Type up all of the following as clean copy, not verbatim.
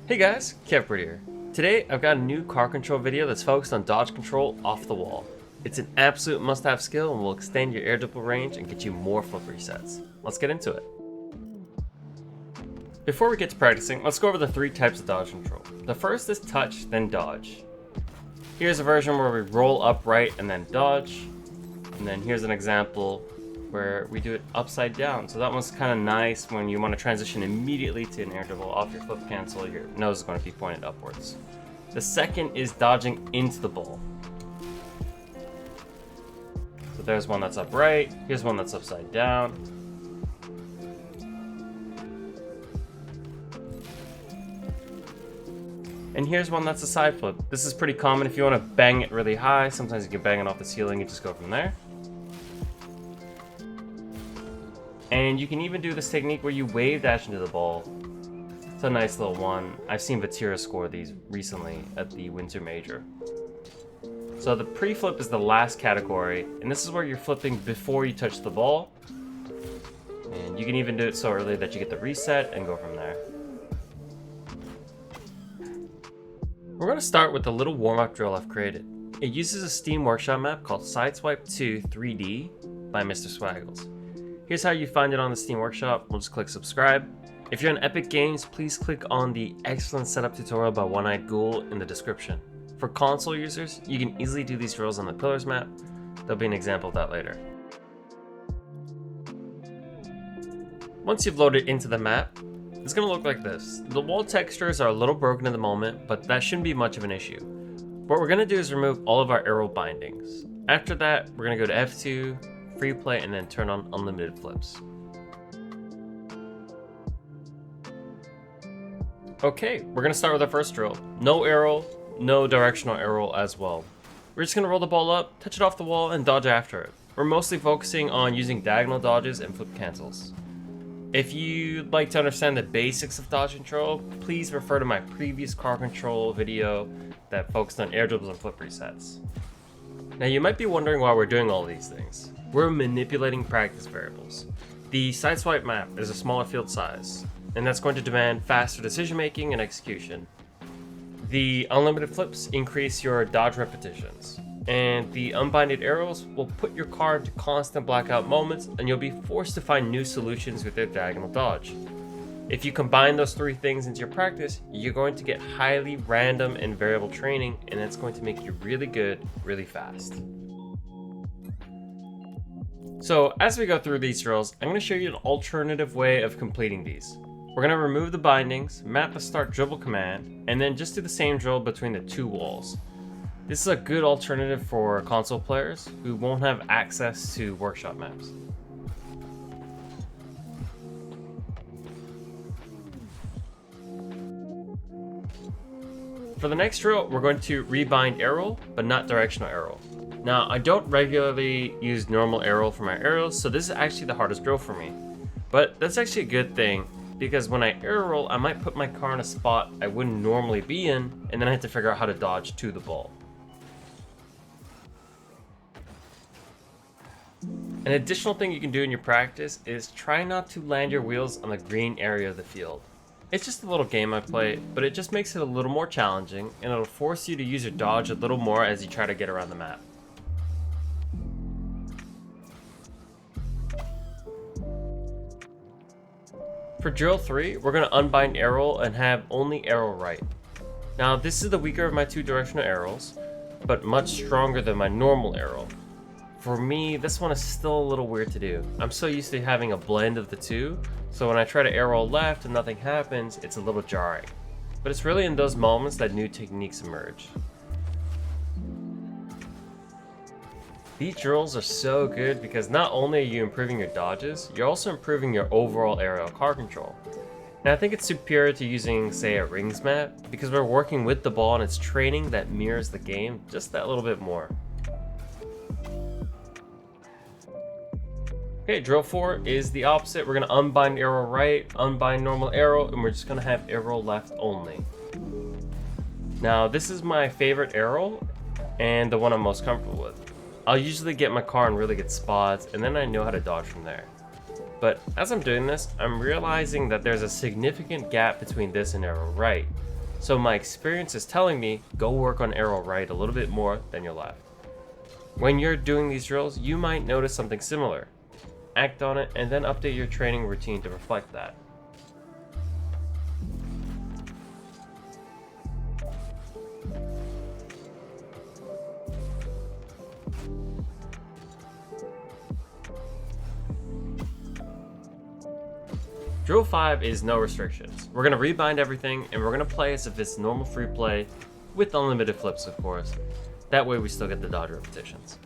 Hey guys, Kevpert here. Today I've got a new car control video that's focused on dodge control off the wall. It's an absolute must-have skill and will extend your air dribble range and get you more flip resets. Let's get into it. Before we get to practicing, let's go over the three types of dodge control. The first is touch, then dodge. Here's a version where we roll upright and then dodge. And then here's an example where we do it upside down. So that one's kind of nice when you want to transition immediately to an air dribble off your flip cancel. Your nose is going to be pointed upwards. The second is dodging into the ball. So there's one that's upright. Here's one that's upside down. And here's one that's a side flip. This is pretty common if you want to bang it really high. Sometimes you can bang it off the ceiling and just go from there. And you can even do this technique where you wave dash into the ball. It's a nice little one. I've seen Vatira score these recently at the Winter Major. So the pre-flip is the last category, and this is where you're flipping before you touch the ball. And you can even do it so early that you get the reset and go from there. We're going to start with the little warm-up drill I've created. It uses a Steam Workshop map called Sideswipe 2 3D by Mr. Swaggles. Here's how you find it on the Steam Workshop. We'll just click subscribe. If you're on Epic Games, please click on the excellent setup tutorial by One-Eyed Ghoul in the description. For console users, you can easily do these drills on the Pillars map. There'll be an example of that later. Once you've loaded into the map, it's going to look like this. The wall textures are a little broken at the moment, but that shouldn't be much of an issue. What we're going to do is remove all of our arrow bindings. After that, we're going to go to F2, free play, and then turn on unlimited flips. Okay, we're going to start with our first drill. No arrow, no directional arrow as well. We're just going to roll the ball up, touch it off the wall, and dodge after it. We're mostly focusing on using diagonal dodges and flip cancels. If you'd like to understand the basics of dodge control, please refer to my previous car control video that focused on air dribbles and flip resets. Now you might be wondering why we're doing all these things. We're manipulating practice variables. The Sideswipe map is a smaller field size, and that's going to demand faster decision making and execution. The unlimited flips increase your dodge repetitions, and the unbinded arrows will put your car into constant blackout moments, and you'll be forced to find new solutions with their diagonal dodge. If you combine those three things into your practice, you're going to get highly random and variable training, and it's going to make you really good, really fast. So as we go through these drills, I'm going to show you an alternative way of completing these. We're going to remove the bindings, map the start dribble command, and then just do the same drill between the two walls. This is a good alternative for console players who won't have access to workshop maps. For the next drill, we're going to rebind arrow, but not directional arrow. Now, I don't regularly use normal arrow for my arrows, so this is actually the hardest drill for me. But that's actually a good thing, because when I arrow roll, I might put my car in a spot I wouldn't normally be in, and then I have to figure out how to dodge to the ball. An additional thing you can do in your practice is try not to land your wheels on the green area of the field. It's just a little game I play, but it just makes it a little more challenging, and it'll force you to use your dodge a little more as you try to get around the map. For drill 3, we're going to unbind arrow and have only arrow right. Now this is the weaker of my two directional arrows, but much stronger than my normal arrow. For me, this one is still a little weird to do. I'm so used to having a blend of the two, so when I try to arrow left and nothing happens, it's a little jarring. But it's really in those moments that new techniques emerge. These drills are so good because not only are you improving your dodges, you're also improving your overall aerial car control. And I think it's superior to using, say, a rings map, because we're working with the ball and it's training that mirrors the game just that little bit more. Okay, drill 4 is the opposite. We're going to unbind arrow right, unbind normal arrow, and we're just going to have arrow left only. Now, this is my favorite arrow and the one I'm most comfortable with. I'll usually get my car in really good spots, and then I know how to dodge from there. But as I'm doing this, I'm realizing that there's a significant gap between this and arrow right. So my experience is telling me, go work on arrow right a little bit more than your left. When you're doing these drills, you might notice something similar. Act on it and then update your training routine to reflect that. Drill 5 is no restrictions. We're going to rebind everything and we're going to play as if it's normal free play with unlimited flips, of course. That way we still get the dodge repetitions.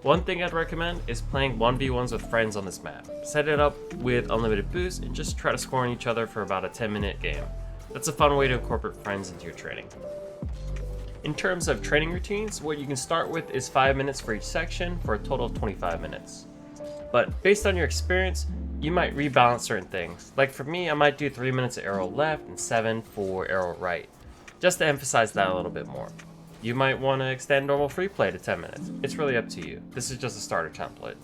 One thing I'd recommend is playing 1v1s with friends on this map. Set it up with unlimited boost and just try to score on each other for about a 10-minute game. That's a fun way to incorporate friends into your training. In terms of training routines, what you can start with is 5 minutes for each section for a total of 25 minutes. But based on your experience, you might rebalance certain things. Like for me, I might do 3 minutes of arrow left and 7 for arrow right, just to emphasize that a little bit more. You might want to extend normal free play to 10 minutes. It's really up to you. This is just a starter template.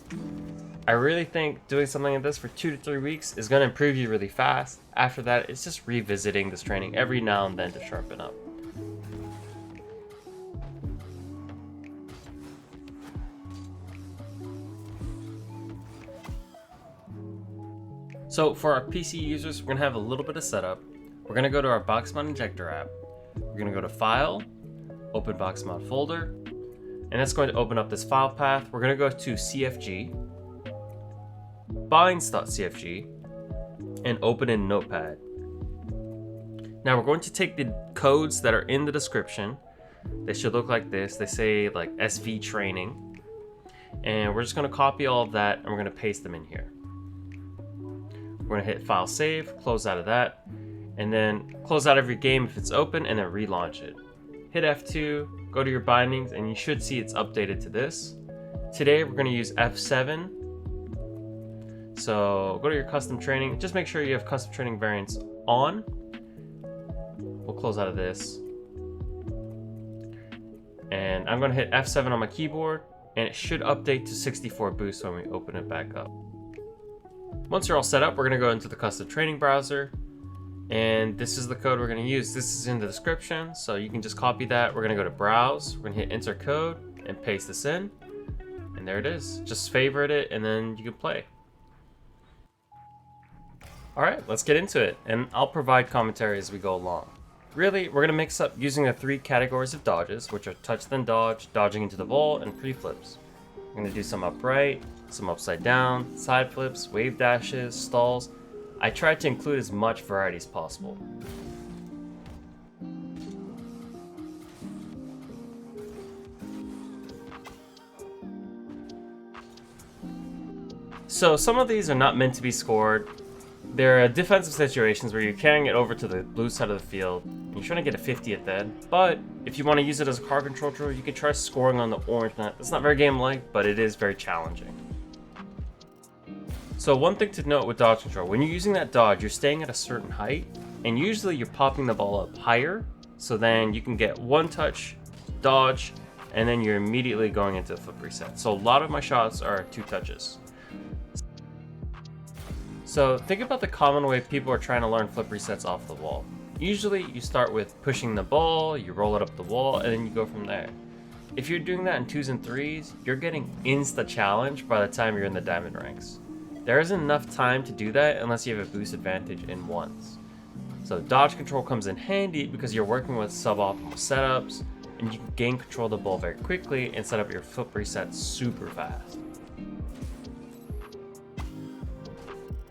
I really think doing something like this for 2 to 3 weeks is going to improve you really fast. After that, it's just revisiting this training every now and then to sharpen up. So for our PC users, we're going to have a little bit of setup. We're going to go to our Bakkesmod injector app. We're going to go to File, open Bakkesmod folder, and that's going to open up this file path. We're going to go to CFG, binds.cfg, and open in Notepad. Now we're going to take the codes that are in the description. They should look like this. They say like SV training, and we're just going to copy all of that and we're going to paste them in here. We're going to hit file save, close out of that, and then close out of your game if it's open and then relaunch it. Hit F2, go to your bindings, and you should see it's updated to this. Today we're going to use F7. So go to your custom training. Just make sure you have custom training variants on. We'll close out of this. And I'm going to hit F7 on my keyboard, and it should update to 64 boost when we open it back up. Once you're all set up, we're going to go into the custom training browser, and this is the code we're going to use. This is in the description, so you can just copy that. We're going to go to browse, we're going to hit enter code and paste this in, and there it is. Just favorite it and then you can play. Alright, let's get into it, and I'll provide commentary as we go along. Really, we're going to mix up using the 3 categories of dodges, which are touch then dodge, dodging into the ball, and pre-flips. We're going to do some upright, some upside down, side flips, wave dashes, stalls. I tried to include as much variety as possible. So some of these are not meant to be scored. There are defensive situations where you're carrying it over to the blue side of the field, and you're trying to get a 50 at that. But if you want to use it as a car control drill, you can try scoring on the orange net. It's not very game-like, but it is very challenging. So one thing to note with dodge control, when you're using that dodge, you're staying at a certain height, and usually you're popping the ball up higher, so then you can get one touch, dodge, and then you're immediately going into the flip reset. So a lot of my shots are 2 touches. So think about the common way people are trying to learn flip resets off the wall. Usually you start with pushing the ball, you roll it up the wall, and then you go from there. If you're doing that in 2s and 3s, you're getting insta challenge by the time you're in the diamond ranks. There isn't enough time to do that unless you have a boost advantage in 1s. So dodge control comes in handy because you're working with suboptimal setups, and you can gain control of the ball very quickly and set up your flip resets super fast.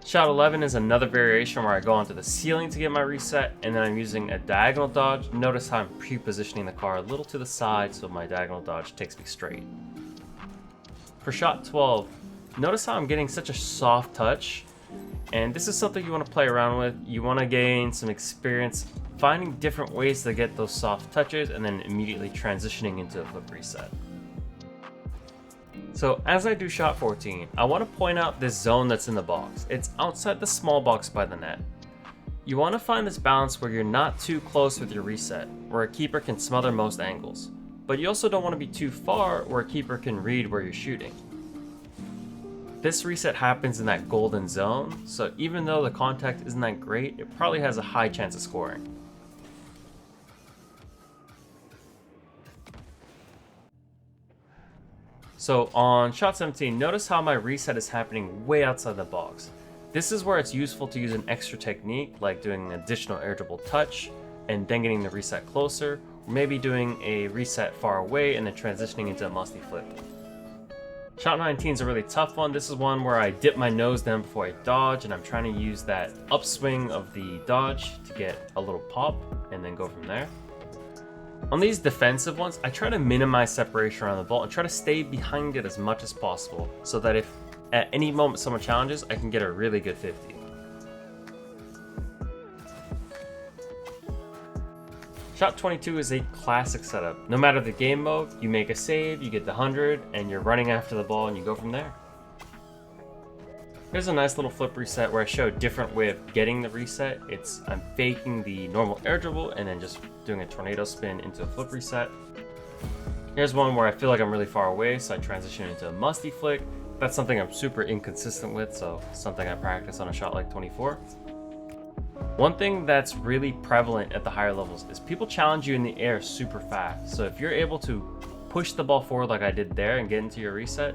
Shot 11 is another variation where I go onto the ceiling to get my reset, and then I'm using a diagonal dodge. Notice how I'm pre-positioning the car a little to the side so my diagonal dodge takes me straight. For shot 12, notice how I'm getting such a soft touch, and this is something you want to play around with. You want to gain some experience finding different ways to get those soft touches and then immediately transitioning into a flip reset. So as I do shot 14, I want to point out this zone that's in the box. It's outside the small box by the net. You want to find this balance where you're not too close with your reset, where a keeper can smother most angles, but you also don't want to be too far where a keeper can read where you're shooting. This reset happens in that golden zone, so even though the contact isn't that great, it probably has a high chance of scoring. So on shot 17, notice how my reset is happening way outside the box. This is where it's useful to use an extra technique, like doing an additional air dribble touch, and then getting the reset closer, or maybe doing a reset far away and then transitioning into a musty flip. Shot 19 is a really tough one. This is one where I dip my nose down before I dodge, and I'm trying to use that upswing of the dodge to get a little pop and then go from there. On these defensive ones, I try to minimize separation around the ball and try to stay behind it as much as possible so that if at any moment someone challenges, I can get a really good 50. Shot 22 is a classic setup. No matter the game mode, you make a save, you get the 100, and you're running after the ball and you go from there. Here's a nice little flip reset where I show a different way of getting the reset. I'm faking the normal air dribble and then just doing a tornado spin into a flip reset. Here's one where I feel like I'm really far away, so I transition into a musty flick. That's something I'm super inconsistent with, so something I practice on a shot like 24. One thing that's really prevalent at the higher levels is people challenge you in the air super fast. So if you're able to push the ball forward like I did there and get into your reset,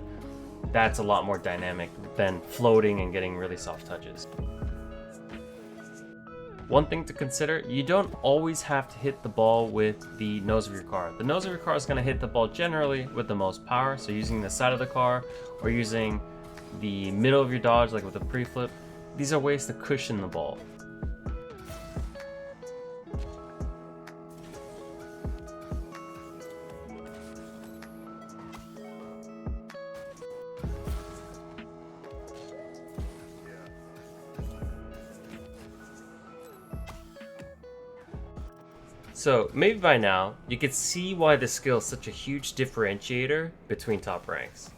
that's a lot more dynamic than floating and getting really soft touches. One thing to consider, you don't always have to hit the ball with the nose of your car. The nose of your car is going to hit the ball generally with the most power, so using the side of the car or using the middle of your dodge like with a pre-flip, these are ways to cushion the ball. So maybe by now, you can see why this skill is such a huge differentiator between top ranks.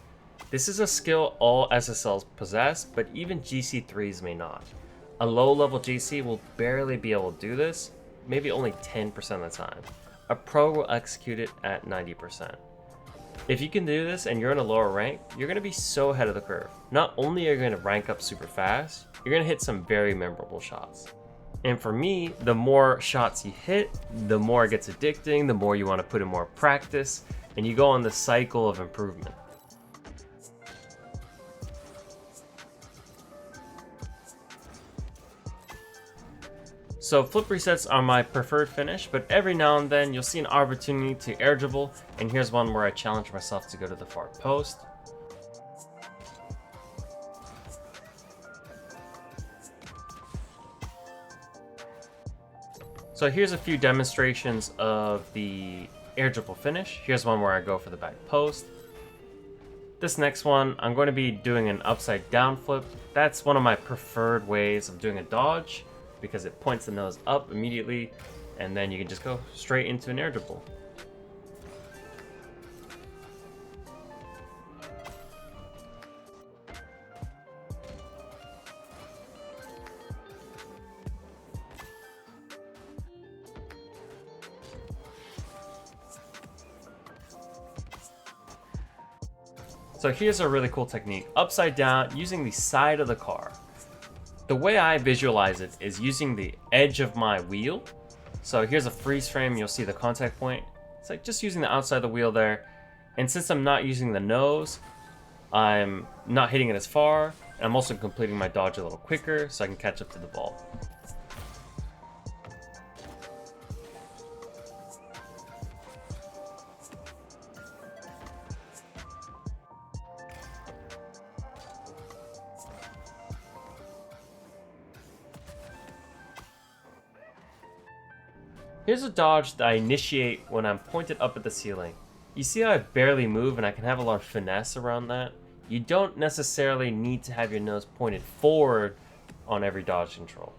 This is a skill all SSLs possess, but even GC3s may not. A low level GC will barely be able to do this, maybe only 10% of the time. A pro will execute it at 90%. If you can do this and you're in a lower rank, you're going to be so ahead of the curve. Not only are you going to rank up super fast, you're going to hit some very memorable shots. And for me, the more shots you hit, the more it gets addicting, the more you want to put in more practice, and you go on this cycle of improvement. So flip resets are my preferred finish, but every now and then you'll see an opportunity to air dribble, and here's one where I challenge myself to go to the far post. So here's a few demonstrations of the air dribble finish. Here's one where I go for the back post. This next one, I'm going to be doing an upside down flip. That's one of my preferred ways of doing a dodge because it points the nose up immediately and then you can just go straight into an air dribble. So here's a really cool technique, upside down using the side of the car. The way I visualize it is using the edge of my wheel. So here's a freeze frame, you'll see the contact point. It's like just using the outside of the wheel there. And since I'm not using the nose, I'm not hitting it as far. And I'm also completing my dodge a little quicker so I can catch up to the ball. Here's a dodge that I initiate when I'm pointed up at the ceiling. You see how I barely move and I can have a lot of finesse around that? You don't necessarily need to have your nose pointed forward on every dodge control.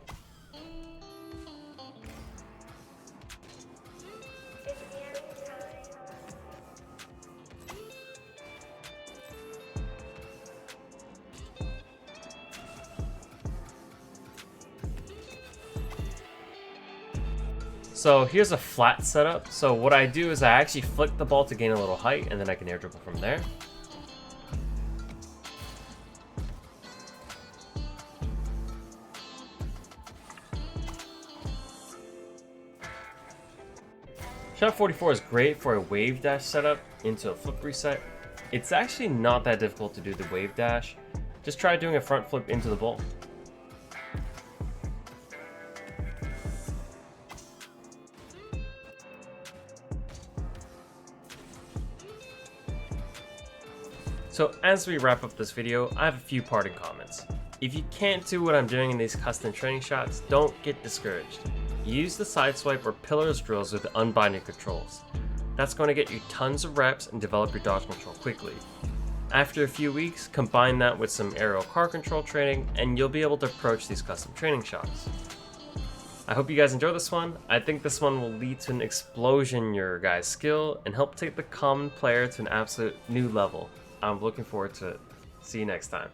So here's a flat setup. So what I do is I actually flick the ball to gain a little height and then I can air dribble from there. Shot 44 is great for a wave dash setup into a flip reset. It's actually not that difficult to do the wave dash. Just try doing a front flip into the bowl. So as we wrap up this video, I have a few parting comments. If you can't do what I'm doing in these custom training shots, don't get discouraged. Use the side swipe or pillars drills with unbinding controls. That's going to get you tons of reps and develop your dodge control quickly. After a few weeks, combine that with some aerial car control training and you'll be able to approach these custom training shots. I hope you guys enjoy this one. I think this one will lead to an explosion in your guys' skill and help take the common player to an absolute new level. I'm looking forward to it. See you next time.